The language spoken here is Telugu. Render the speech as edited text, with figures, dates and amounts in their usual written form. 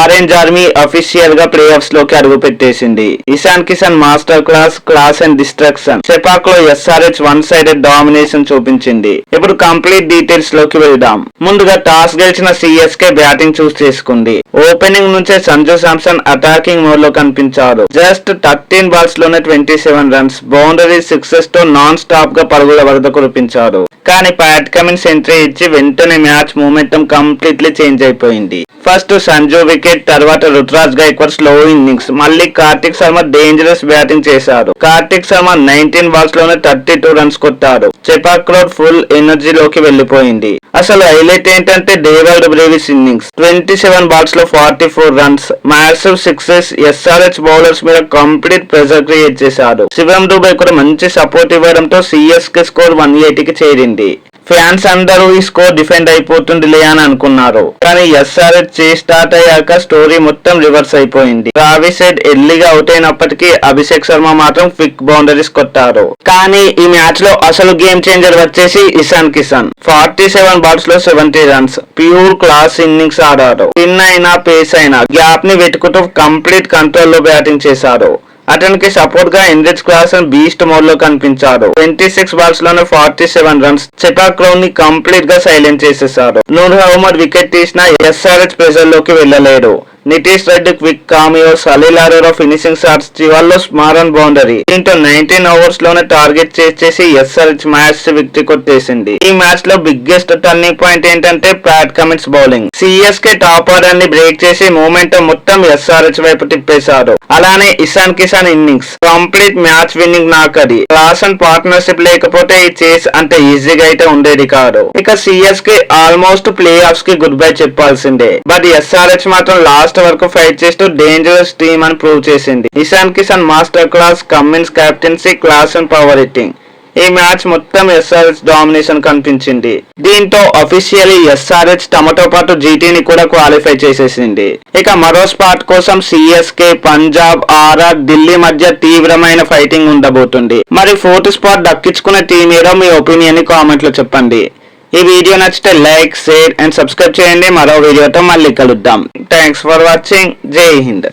ఆరెంజ్ ఆర్మీ అఫీషియల్ గా ప్లే ఆఫ్స్ లోకి అడుగు పెట్టేసింది. Ishan Kishan master class and destruction. Chepauk లో ఎస్ఆర్హెచ్ వన్ సైడెడ్ డామినేషన్ చూపించింది. ఇప్పుడు కంప్లీట్ డీటెయిల్స్ లోకి వెళ్దాం. ముందుగా టాస్ గెలిచిన సిఎస్కే బ్యాటింగ్ చూస్ చేసుకుంది. ఓపెనింగ్ నుంచే సంజు శాంసన్ అటాకింగ్ మోడ్ లో కనిపించారు. జస్ట్ 13 బాల్స్ లోనే 27 రన్స్, బౌండరీ సిక్సెస్ తో నాన్ స్టాప్ గా పరుగుల వరద కురిపించారు. కానీ ప్యాట్ కమిన్స్ ఎంట్రీ ఇచ్చి వెంటనే మ్యాచ్ మూమెంటం కంప్లీట్లీ చేంజ్ అయిపోయింది. ఫస్ట్ సంజు వికెట్, తర్వాత రుతురాజ్ గైక్వాడ్ స్లో ఇన్నింగ్స్, మళ్ళీ కార్తిక్ శర్మ డేంజరస్ బ్యాటింగ్ చేశారు. కార్తిక్ శర్మ 19 బాల్స్ లోనే 32 రన్స్ కొట్టారు. చెపాక్ క్రౌడ్ ఫుల్ ఎనర్జీలోకి వెళ్లిపోయింది. అసలు హైలైట్ ఏంటంటే డేవిడ్ బ్రేవిస్ ఇన్నింగ్స్ 27 బాల్స్ లో 44 runs, massive sixes, SRH bowlers మీద కంప్లీట్ ప్రెజర్ క్రియేట్ చేశారు. శివం దుబే కూడా మంచి సపోర్ట్ ఇవ్వడంతో సిఎస్కే స్కోర్ 180కి చేరింది. ఫ్యాన్స్ అందరూ ఈ స్కోర్ డిఫెండ్ అయిపోతుందిలే అని అనుకున్నారు. కానీ ఎస్ఆర్హెచ్ చేసి స్టార్ట్ అయ్యాక స్టోరీ మొత్తం రివర్స్ అయిపోయింది. ట్రావిస్ హెడ్ ఎర్లీగా అవుట్ అయినప్పటికీ అభిషేక్ శర్మ మాత్రం క్విక్ బౌండరీస్ కొట్టారు. కానీ ఈ మ్యాచ్ లో అసలు గేమ్ చేంజర్ వచ్చేసి ఇషాన్ కిషన్. 47 బాల్స్ లో 70 రన్స్, ప్యూర్ క్లాస్ ఇన్నింగ్స్ ఆడారు. స్పిన్ అయినా పేస్ అయినా గ్యాప్ ని వెతుకుతూ కంప్లీట్ కంట్రోల్ లో బ్యాటింగ్ చేశారు. అతనికి సపోర్ట్ గా ఎండ్రిచ్ క్లాసన్ బీస్ట్ మోడ్ లో కనిపించారు. 26 బాల్స్ లోనే 47 రన్స్, చెపాక్ క్రౌడ్ ని కంప్లీట్ గా సైలెంట్ చేసేశారు. నూర్ మొహమ్మద్ వికెట్ తీసినా ఎస్ఆర్హెచ్ ప్రెజర్ లోకి వెళ్లలేడు. Nitish Reddy quick cameo, Salil Arora finishing shots, చివర్లో స్మారన్ బౌండరీ. దీంతో 19 ఓవర్స్ లోనే టార్గెట్ చేసి ఎస్ఆర్హెచ్ మ్యాచ్ విక్టరీ కొట్టేసింది. ఈ మ్యాచ్ లో బిగ్గెస్ట్ టర్నింగ్ పాయింట్ ఏంటంటే Pat Cummins bowling. CSK top order ని బ్రేక్ చేసి మూమెంటం మొత్తం ఎస్ఆర్హెచ్ వైపు తిప్పేశారు. అలానే Ishan Kishan innings complete match winning నాకది. క్లాసన్ పార్ట్నర్షిప్ లేకపోతే ఈ చేస్ అంత ఈజీగా అయితే ఉండేది కాదు. ఇక సిఎస్కే ఆల్మోస్ట్ ప్లే ఆఫ్స్ కి గుడ్ బై చెప్పాల్సిందే. బట్ ఎస్ఆర్హెచ్ మాత్రం లాస్ట్ వరకు ఫైట్ చేస్తూ డేంజరస్ టీమ్ అని ప్రూవ్ చేసింది. Ishan Kishan master class, Cummins captaincy, class and power hitting. ఈ మ్యాచ్ మొత్తం ఎస్ఆర్హెచ్ డామినేషన్ కనిపించింది. దీంతో అఫీషియల్లీ ఎస్ఆర్హెచ్ తమతో పాటు జీటీని కూడా క్వాలిఫై చేసేసింది. ఇక మరో స్పాట్ కోసం సిఎస్కే, పంజాబ్, ఆర్ఆర్, ఢిల్లీ మధ్య తీవ్రమైన ఫైటింగ్ ఉండబోతుంది. మరి 4th స్పాట్ దక్కించుకున్న టీం ఏదో మీ ఒపీనియన్ ని కామెంట్ లో చెప్పండి. ఈ వీడియో నచ్చితే లైక్, షేర్ అండ్ సబ్స్క్రైబ్ చేయండి. మరో వీడియోతో మళ్ళీ కలుద్దాం. Thanks for watching. జై హింద్.